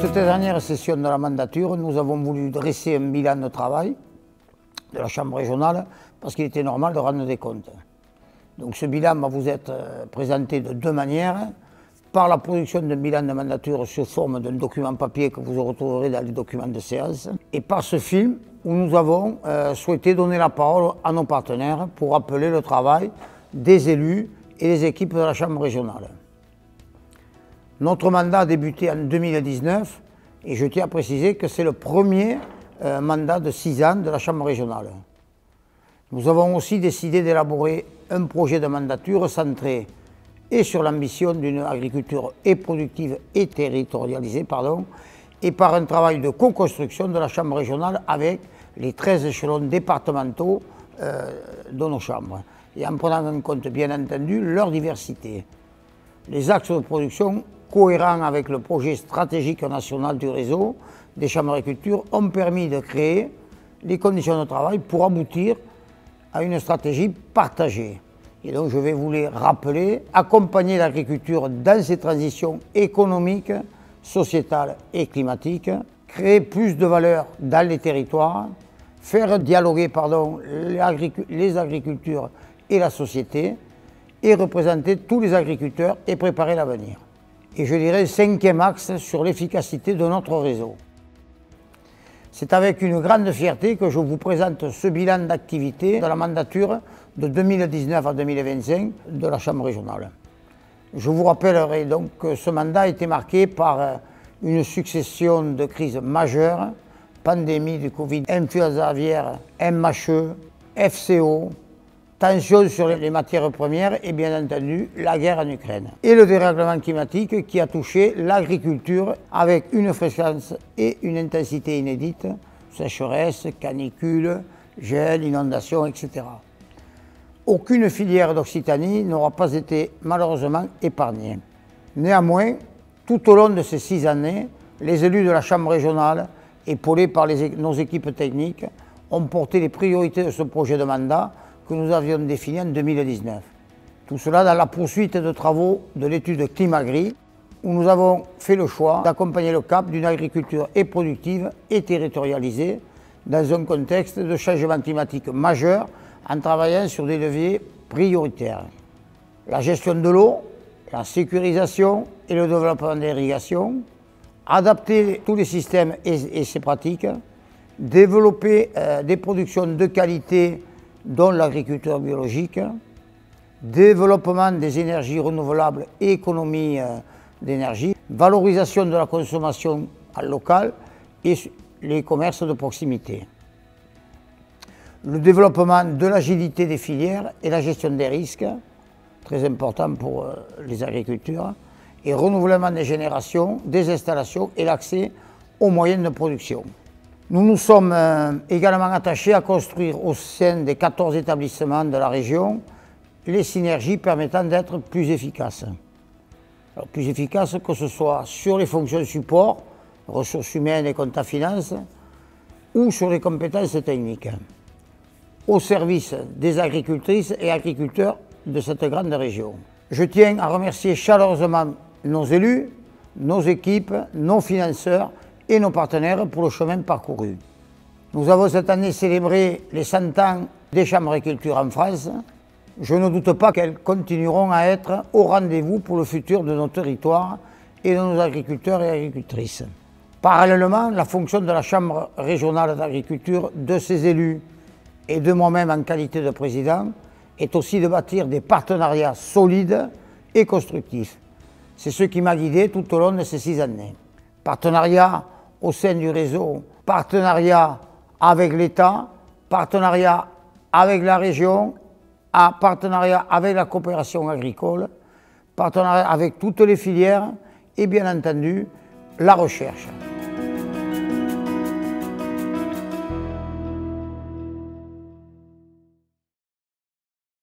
cette dernière session de la mandature, nous avons voulu dresser un bilan de travail de la Chambre régionale parce qu'il était normal de rendre des comptes. Donc ce bilan va vous être présenté de deux manières. Par la production d'un bilan de mandature sous forme d'un document papier que vous retrouverez dans les documents de séance, et par ce film où nous avons souhaité donner la parole à nos partenaires pour rappeler le travail des élus et des équipes de la Chambre régionale. Notre mandat a débuté en 2019 et je tiens à préciser que c'est le premier mandat de 6 ans de la Chambre régionale. Nous avons aussi décidé d'élaborer un projet de mandature centré et sur l'ambition d'une agriculture productive et territorialisée, et par un travail de co-construction de la Chambre régionale avec les 13 échelons départementaux de nos chambres, et en prenant en compte bien entendu leur diversité. Les axes de production cohérents avec le projet stratégique national du réseau des chambres d'agriculture ont permis de créer les conditions de travail pour aboutir à une stratégie partagée. Et donc je vais vous les rappeler: accompagner l'agriculture dans ses transitions économiques, sociétales et climatiques, créer plus de valeur dans les territoires, faire dialoguer les agricultures et la société, et représenter tous les agriculteurs et préparer l'avenir. Et je dirais le 5e axe sur l'efficacité de notre réseau. C'est avec une grande fierté que je vous présente ce bilan d'activité de la mandature de 2019 à 2025 de la Chambre régionale. Je vous rappellerai donc que ce mandat a été marqué par une succession de crises majeures: pandémie du Covid, influenza aviaire, MHE, FCO, tensions sur les matières premières et bien entendu la guerre en Ukraine. Et le dérèglement climatique qui a touché l'agriculture avec une fréquence et une intensité inédites: sécheresse, canicule, gel, inondations, etc. Aucune filière d'Occitanie n'aura pas été malheureusement épargnée. Néanmoins, tout au long de ces 6 années, les élus de la Chambre régionale, épaulés par nos équipes techniques, ont porté les priorités de ce projet de mandat que nous avions défini en 2019. Tout cela dans la poursuite de travaux de l'étude Climagri, où nous avons fait le choix d'accompagner le cap d'une agriculture productive et territorialisée dans un contexte de changement climatique majeur, en travaillant sur des leviers prioritaires: la gestion de l'eau, la sécurisation et le développement de l'irrigation, adapter tous les systèmes et ses pratiques, développer des productions de qualité dont l'agriculture biologique, développement des énergies renouvelables et économie d'énergie, valorisation de la consommation locale et les commerces de proximité, le développement de l'agilité des filières et la gestion des risques, très important pour les agriculteurs, et renouvellement des générations, des installations et l'accès aux moyens de production. Nous nous sommes également attachés à construire au sein des 14 établissements de la région les synergies permettant d'être plus efficaces. Alors, plus efficaces que ce soit sur les fonctions support, ressources humaines et comptes à finances, ou sur les compétences techniques, au service des agricultrices et agriculteurs de cette grande région. Je tiens à remercier chaleureusement nos élus, nos équipes, nos financeurs et nos partenaires pour le chemin parcouru. Nous avons cette année célébré les 100 ans des chambres d'agriculture en France. Je ne doute pas qu'elles continueront à être au rendez-vous pour le futur de nos territoires et de nos agriculteurs et agricultrices. Parallèlement, la fonction de la Chambre régionale d'agriculture, de ses élus et de moi-même en qualité de président est aussi de bâtir des partenariats solides et constructifs. C'est ce qui m'a guidé tout au long de ces 6 années. Partenariat au sein du réseau, partenariat avec l'État, partenariat avec la région, partenariat avec la coopération agricole, partenariat avec toutes les filières et bien entendu la recherche.